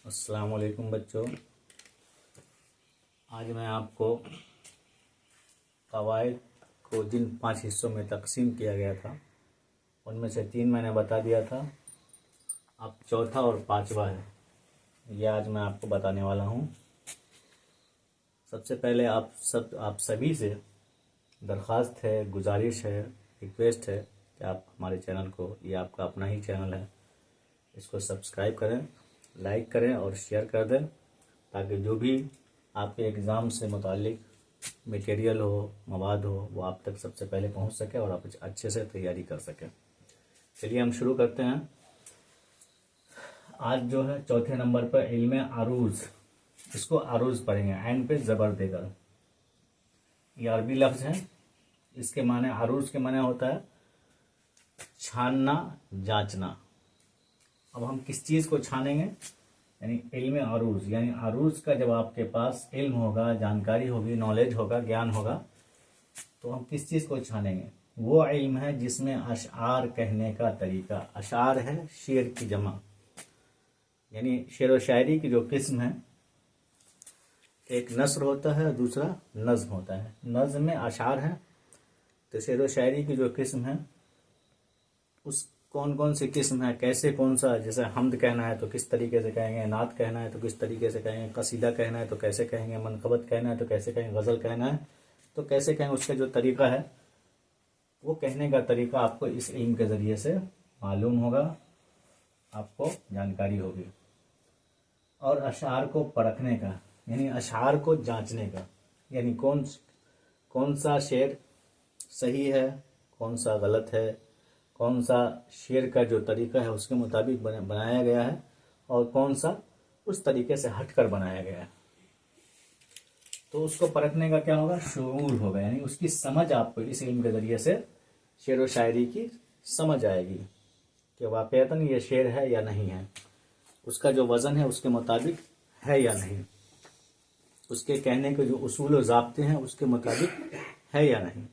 अस्सलाम वालेकुम बच्चों। आज मैं आपको कवायद को जिन 5 हिस्सों में तकसीम किया गया था उनमें से 3 मैंने बता दिया था। अब चौथा और 5वां है, यह आज मैं आपको बताने वाला हूँ। सबसे पहले आप सभी से दरख्वास्त है, गुजारिश है, रिक्वेस्ट है कि आप हमारे चैनल को, ये आपका अपना ही चैनल है, इसको सब्सक्राइब करें, लाइक करें और शेयर कर दें, ताकि जो भी आपके एग्ज़ाम से मुतालिक मटेरियल हो, मवाद हो, वो आप तक सबसे पहले पहुंच सके और आप अच्छे से तैयारी कर सकें। चलिए हम शुरू करते हैं। आज जो है चौथे नंबर पर इल्म आरूज, इसको आरूज पढ़ेंगे, एंड पे ज़बर देकर। ये अरबी लफ्ज़ है, इसके माने आरूज के माने होता है छानना, जांचना। अब हम किस चीज़ को छानेंगे, यानी इल्म आरूज, यानी आरूज का जब आपके पास इल्म होगा, जानकारी होगी, नॉलेज होगा, ज्ञान होगा, तो हम किस चीज़ को छानेंगे। वो इल्म है जिसमें अशआर कहने का तरीका, अशआर है शेर की जमा, यानी शेर व शायरी की जो किस्म है, एक नस्र होता है, दूसरा नज़्म होता है। नज़्म में अशआर है, तो शेर व शायरी की जो किस्म है, उस कौन कौन सी किस्म है, कैसे, कौन सा, जैसे हमद कहना है तो किस तरीके से कहेंगे, नात कहना है तो किस तरीके से कहेंगे, कसीदा कहना है तो कैसे कहेंगे, मनकबत कहना है तो कैसे कहेंगे, गज़ल कहना है तो कैसे कहेंगे, उसका जो तरीका है, वो कहने का तरीका आपको इस इल्म के ज़रिए से मालूम होगा, आपको जानकारी होगी। और अशार को परखने का, यानी अशार को जांचने का, यानी कौन सा शेर सही है, कौन सा गलत है, कौन सा शेर का जो तरीका है उसके मुताबिक बनाया गया है और कौन सा उस तरीके से हटकर बनाया गया है। तो उसको परखने का क्या होगा, शऊर होगा, यानी उसकी समझ आपको इस इल्म के ज़रिए से शेर व शायरी की समझ आएगी कि वाक़ईतन ये शेर है या नहीं है, उसका जो वज़न है उसके मुताबिक है या नहीं, उसके कहने के जो उसूल व ज़ाब्ते हैं उसके मुताबिक है या नहीं।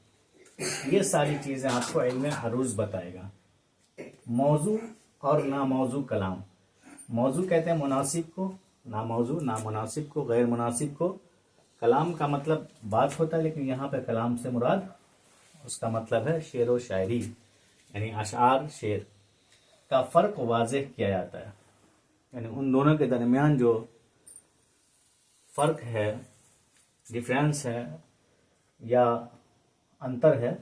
ये सारी चीज़ें आपको इल्म अरूज बताएगा। मौजू और नामौजू कलाम, मौजू कहते हैं मुनासिब को, नामौजू नामुनासिब को, गैर मुनासिब को। कलाम का मतलब बात होता है, लेकिन यहाँ पे कलाम से मुराद उसका मतलब है शेर व शायरी, यानी अशार, शेर का फ़र्क वाज़ेह किया जाता है, यानी उन दोनों के दरमियान जो फ़र्क है, डिफरेंस है या अंतर है,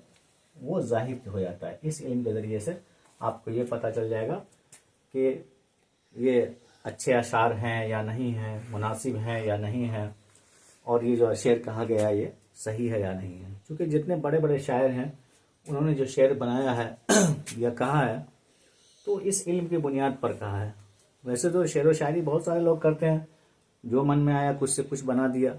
वो जाहिर हो जाता है। इस इल्म के ज़रिए से आपको ये पता चल जाएगा कि ये अच्छे अशार हैं या नहीं हैं, मुनासिब हैं या नहीं हैं, और ये जो शेर कहा गया है ये सही है या नहीं है। क्योंकि जितने बड़े बड़े शायर हैं उन्होंने जो शेर बनाया है या कहा है, तो इस इल्म की बुनियाद पर कहा है। वैसे तो शेर व शायरी बहुत सारे लोग करते हैं, जो मन में आया कुछ से कुछ बना दिया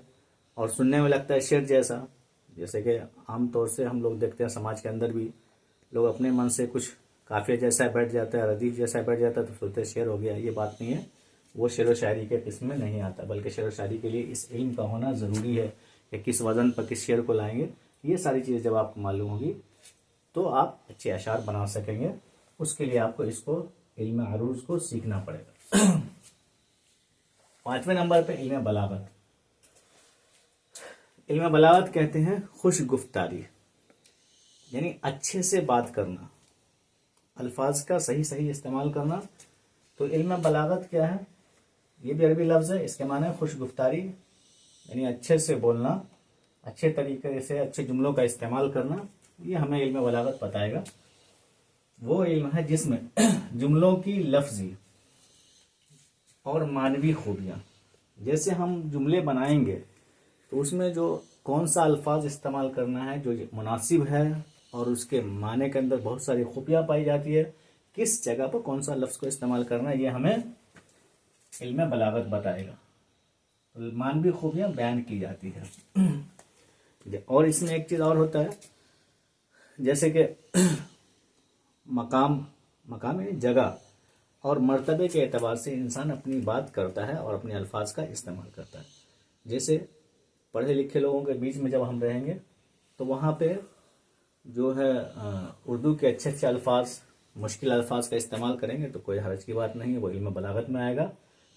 और सुनने में लगता है शेर जैसा। जैसे कि आम तौर से हम लोग देखते हैं समाज के अंदर भी लोग अपने मन से कुछ काफ़िया जैसा बैठ जाता है, रदीफ जैसा बैठ जाता है, तो सोचते शेर हो गया। ये बात नहीं है, वो शेर व शायरी के किस्म में नहीं आता, बल्कि शेर व शायरी के लिए इस इल्म का होना ज़रूरी है कि किस वज़न पर किस शेर को लाएंगे। ये सारी चीज़ें जब आपको मालूम होगी तो आप अच्छे अशार बना सकेंगे। उसके लिए आपको इसको इल्म अरूज को सीखना पड़ेगा। 5वें नंबर पर इल्म बलागत। इल्म बलागत कहते हैं खुश गुफ्तारी, यानी अच्छे से बात करना, अल्फाज का सही सही इस्तेमाल करना। तो इल्म बलागत क्या है, ये भी अरबी लफ्ज़ है, इसके माने खुश गुफ्तारी, यानी अच्छे से बोलना, अच्छे तरीके से अच्छे जुमलों का इस्तेमाल करना। ये हमें इल्म बलागत बताएगा। वो इल्म है जिसमें जुमलों की लफ्ज़ी और मानवी खूबियाँ, जैसे हम जुमले बनाएंगे तो उसमें जो कौन सा अल्फाज इस्तेमाल करना है जो मुनासिब है और उसके माने के अंदर बहुत सारी खूबियाँ पाई जाती है, किस जगह पर कौन सा लफ्ज़ को इस्तेमाल करना है, ये हमें इल्म बलागत बताएगा। तो मानवी खूबियाँ बयान की जाती है। और इसमें एक चीज़ और होता है, जैसे कि मकाम यानी जगह और मर्तबे के एतबार से इंसान अपनी बात करता है और अपने अल्फाज का इस्तेमाल करता है। जैसे पढ़े लिखे लोगों के बीच में जब हम रहेंगे तो वहाँ पे जो है उर्दू के अच्छे अच्छे अल्फाज, मुश्किल अल्फाज का इस्तेमाल करेंगे तो कोई हर्ज की बात नहीं है, वो इल्म बलागत में आएगा।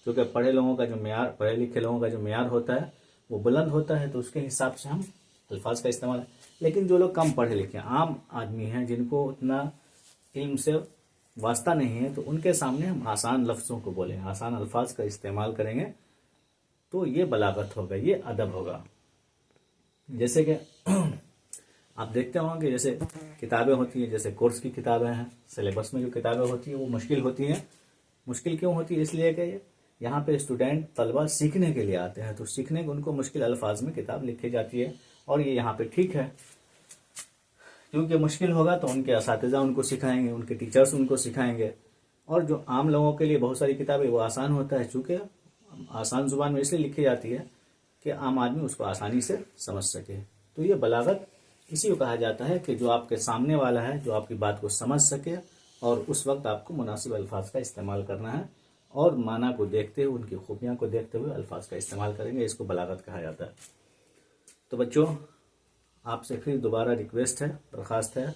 क्योंकि पढ़े लोगों का जो मेयार, पढ़े लिखे लोगों का जो मेयार होता है वो बुलंद होता है, तो उसके हिसाब से हम अल्फाज का इस्तेमाल। लेकिन जो लोग कम पढ़े लिखे आम आदमी हैं, जिनको उतना इल्म से वास्ता नहीं है, तो उनके सामने हम आसान लफ्ज़ों को बोलें, आसान अल्फाज का इस्तेमाल करेंगे, तो ये बलागत होगा, ये अदब होगा। जैसे कि आप देखते होंगे जैसे किताबें होती हैं, जैसे कोर्स की किताबें हैं, सिलेबस में जो किताबें होती हैं वो मुश्किल होती हैं। मुश्किल क्यों होती है? इसलिए कि यहाँ पे स्टूडेंट तलबा सीखने के लिए आते हैं, तो सीखने को उनको मुश्किल अल्फाज में किताब लिखी जाती है, और ये यहाँ पे ठीक है, क्योंकि मुश्किल होगा तो उनके असातिज़ा उनको सिखाएंगे, उनके टीचर्स उनको सिखाएंगे। और जो आम लोगों के लिए बहुत सारी किताबें वो आसान होता है, चूँकि आसान जुबान में इसलिए लिखी जाती है कि आम आदमी उसको आसानी से समझ सके। तो ये बलागत इसी को कहा जाता है कि जो आपके सामने वाला है, जो आपकी बात को समझ सके, और उस वक्त आपको मुनासिब अल्फाज का इस्तेमाल करना है, और माना को देखते हुए, उनकी खूबियाँ को देखते हुए अल्फाज का इस्तेमाल करेंगे, इसको बलागत कहा जाता है। तो बच्चों, आपसे फिर दोबारा रिक्वेस्ट है, दरख्वास्त है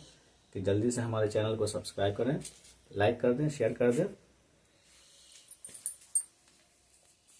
कि जल्दी से हमारे चैनल को सब्सक्राइब करें, लाइक कर दें, शेयर कर दें,